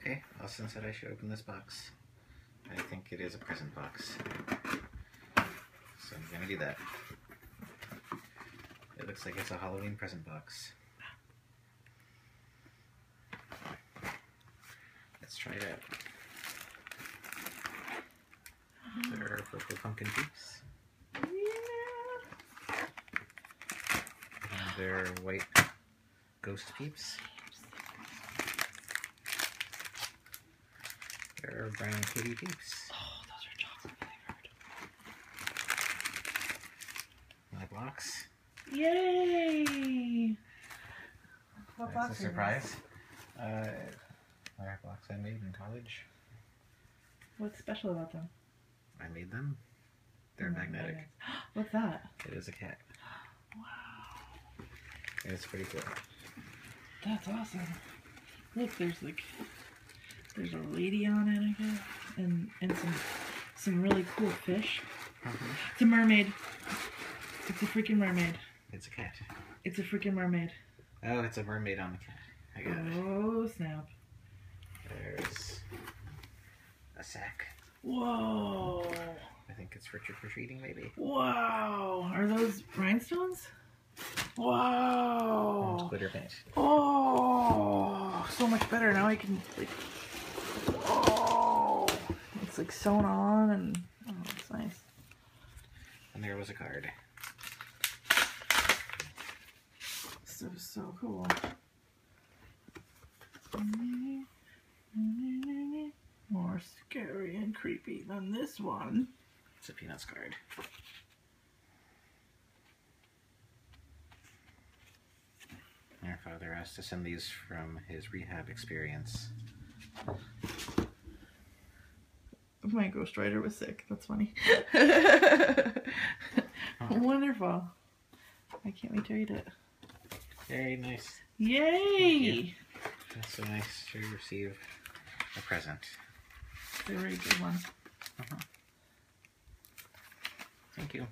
Okay, Austin said I should open this box. I think it is a present box. So I'm gonna do that. It looks like it's a Halloween present box. Let's try it out. There are purple pumpkin peeps. Yeah. And there are white ghost peeps. There are brown kitty peeps. Oh, those are chocolate flavored. My box. Yay! What That's box a surprise. My box I made in college. What's special about them? I made them. They're magnetic. What's that? It is a cat. Wow. And it's pretty cool. That's awesome. Look, there's a lady on it, I guess, and some really cool fish. It's a mermaid. It's a freaking mermaid. It's a cat. It's a freaking mermaid. Oh, it's a mermaid on the cat. I got it. Oh, snap. There's a sack. Whoa. I think it's for trick-or-treating, maybe. Wow. Are those rhinestones? And Wow. glitter paint. Oh, so much better. Now I can, like, oh, it's like sewn on and, oh, it's nice. And there was a card. This is so cool. More scary and creepy than this one. It's a Peanuts card. Our father asked to send these from his rehab experience. My ghostwriter was sick. That's funny. Wonderful. I can't wait to read it. Very nice. Yay! That's so nice to receive a present. It's a very good one. Thank you.